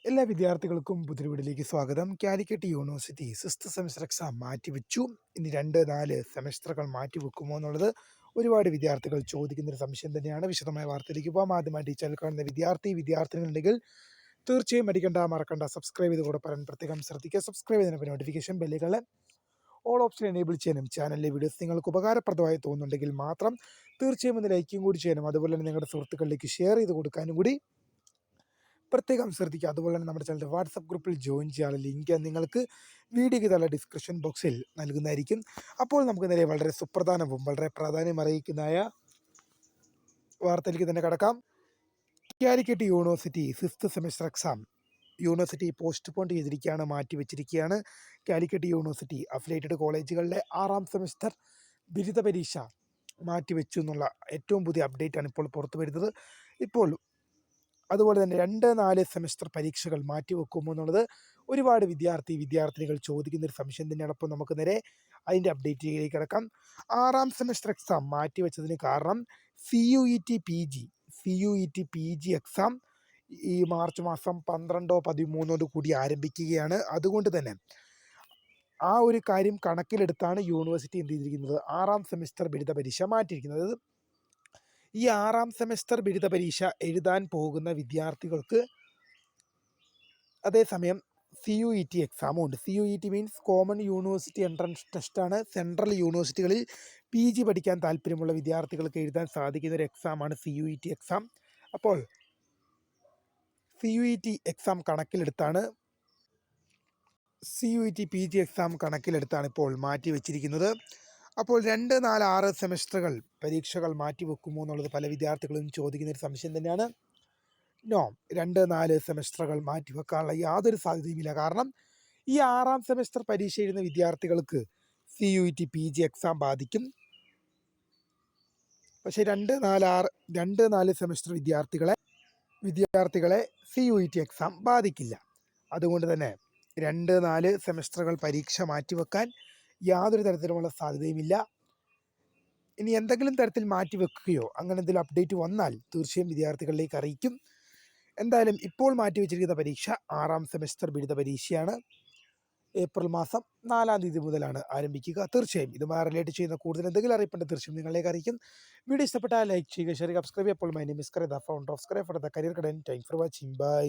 എല്ലാ വിദ്യാർത്ഥികൾക്കും പുതിയ വീഡിയോയിലേക്ക് സ്വാഗതം. Calicut university sixth semester exam മാറ്റിവെച്ചു. ഇനി 2, 4 സെമസ്റ്ററുകൾ മാറ്റിവെക്കുമോ എന്നുള്ളത് ഒരുപാട് വിദ്യാർത്ഥികൾ ചോദിക്കുന്നൊരു സംശയം തന്നെയാണ്. വിശദമായ വാർത്തയിലേക്ക് പോകാം. ആദ്യമായിട്ട് ഈ ചാനൽ കാണുന്ന വിദ്യാർത്ഥിനികളുണ്ടെങ്കിൽ തീർച്ചയായും മറക്കണ്ട സബ്സ്ക്രൈബ് ചെയ്ത് കൂടെ പറയാൻ പ്രത്യേകം ശ്രദ്ധിക്കുക. സബ്സ്ക്രൈബ് ചെയ്തതിന് നോട്ടിഫിക്കേഷൻ ബെല്ലുകൾ ഓൾ ഓപ്ഷൻ എനേബിൾ ചെയ്യാനും ചാനലിലെ വീഡിയോസ് നിങ്ങൾക്ക് ഉപകാരപ്രദമായി തോന്നുന്നുണ്ടെങ്കിൽ മാത്രം തീർച്ചയായും ഒന്ന് ലൈക്കും കൂടി ചെയ്യാനും അതുപോലെ തന്നെ നിങ്ങളുടെ സുഹൃത്തുക്കളിലേക്ക് ഷെയർ ചെയ്ത് കൊടുക്കാനും കൂടി പ്രത്യേകം ശ്രദ്ധിക്കുക. അതുപോലെ തന്നെ നമ്മുടെ ചാനലിൻ്റെ വാട്സപ്പ് ഗ്രൂപ്പിൽ ജോയിൻ ചെയ്യാനുള്ള ലിങ്ക് നിങ്ങൾക്ക് വീഡിയോയ്ക്ക് തല ഡിസ്ക്രിപ്ഷൻ ബോക്സിൽ നൽകുന്നതായിരിക്കും. അപ്പോൾ നമുക്ക് നേരെ വളരെ സുപ്രധാനവും വളരെ പ്രാധാന്യം അറിയിക്കുന്നതായ വാർത്തയിലേക്ക് തന്നെ കടക്കാം. Calicut university sixth semester exam university postpone ചെയ്തിരിക്കുകയാണ്, മാറ്റിവെച്ചിരിക്കുകയാണ്. കാലിക്കറ്റ് യൂണിവേഴ്സിറ്റി അഫിലിയേറ്റഡ് കോളേജുകളിലെ 6ാം സെമസ്റ്റർ ബിരുദ പരീക്ഷ മാറ്റിവെച്ചു എന്നുള്ള ഏറ്റവും പുതിയ അപ്ഡേറ്റാണ് ഇപ്പോൾ പുറത്തു വരുന്നത്. ഇപ്പോൾ അതുപോലെ തന്നെ 2, 4 സെമസ്റ്റർ പരീക്ഷകൾ മാറ്റിവെക്കുമോ എന്നുള്ളത് ഒരുപാട് വിദ്യാർത്ഥിനികൾ ചോദിക്കുന്നൊരു സംശയം തന്നെയാണ്. അപ്പോൾ നമുക്ക് നേരെ അതിൻ്റെ അപ്ഡേറ്റിലേക്ക് കിടക്കാം. 6ാം സെമസ്റ്റർ എക്സാം മാറ്റിവെച്ചതിന് കാരണം CUET PG എക്സാം ഈ മാർച്ച് മാസം 12, 13 കൂടി ആരംഭിക്കുകയാണ്. അതുകൊണ്ട് തന്നെ ആ ഒരു കാര്യം കണക്കിലെടുത്താണ് യൂണിവേഴ്സിറ്റി എന്ത് ചെയ്തിരിക്കുന്നത്, 6ാം സെമസ്റ്റർ ബിരുദ പരീക്ഷ മാറ്റിയിരിക്കുന്നത്. ഈ 6ാം സെമസ്റ്റർ ബിരുദ പരീക്ഷ എഴുതാൻ പോകുന്ന വിദ്യാർത്ഥികൾക്ക് അതേസമയം CUET എക്സാമും ഉണ്ട്. CUET means common university entrance ടെസ്റ്റാണ്. സെൻട്രൽ യൂണിവേഴ്സിറ്റികളിൽ PG പഠിക്കാൻ താല്പര്യമുള്ള വിദ്യാർത്ഥികൾക്ക് എഴുതാൻ സാധിക്കുന്ന ഒരു എക്സാമാണ് CUET എക്സാം. അപ്പോൾ CUET എക്സാം കണക്കിലെടുത്താണ് CUET PG എക്സാം കണക്കിലെടുത്താണ് ഇപ്പോൾ മാറ്റി വെച്ചിരിക്കുന്നത്. അപ്പോൾ 2, 4, 6 സെമസ്റ്ററുകൾ പരീക്ഷകൾ മാറ്റിവെക്കുമോ എന്നുള്ളത് പല വിദ്യാർത്ഥികളും ചോദിക്കുന്നൊരു സംശയം തന്നെയാണ്. നോ, 2, 4 സെമസ്റ്ററുകൾ മാറ്റിവെക്കാനുള്ള യാതൊരു സാധ്യതയുമില്ല. കാരണം ഈ 6ാം സെമസ്റ്റർ പരീക്ഷ എഴുതുന്ന വിദ്യാർത്ഥികൾക്ക് CUET PG എക്സാം ബാധിക്കും. പക്ഷേ 2, 4 സെമസ്റ്റർ വിദ്യാർത്ഥികളെ CUET എക്സാം ബാധിക്കില്ല. അതുകൊണ്ട് തന്നെ 2, 4 സെമസ്റ്ററുകൾ പരീക്ഷ മാറ്റിവെക്കാൻ യാതൊരു തരത്തിലുമുള്ള സാധ്യതയുമില്ല. ഇനി എന്തെങ്കിലും തരത്തിൽ മാറ്റിവെക്കുകയോ അങ്ങനെ എന്തെങ്കിലും അപ്ഡേറ്റ് വന്നാൽ തീർച്ചയായും വിദ്യാർത്ഥികളിലേക്ക് അറിയിക്കും. എന്തായാലും ഇപ്പോൾ മാറ്റിവെച്ചിരിക്കുന്ന പരീക്ഷ 6ാം സെമസ്റ്റർ ബിരുദ പരീക്ഷയാണ്. ഏപ്രിൽ മാസം 4-ാം തീയതി മുതലാണ് ആരംഭിക്കുക. തീർച്ചയായും ഇതുമായി റിലേറ്റ് ചെയ്യുന്ന കൂടുതൽ എന്തെങ്കിലും അറിയിപ്പുണ്ട് തീർച്ചയായും നിങ്ങളിലേക്ക് അറിയിക്കും. വീഡിയോ ഇഷ്ടപ്പെട്ടാൽ ലൈക്ക് ചെയ്യുക, ഷെയർ ചെയ്യുക, സബ്സ്ക്രൈബ് ചെയ്യുക. അപ്പോൾ മൈ നെയിം ഈസ് കരീർ, the founder of scribe for the career guidance. Thanks for watching. By.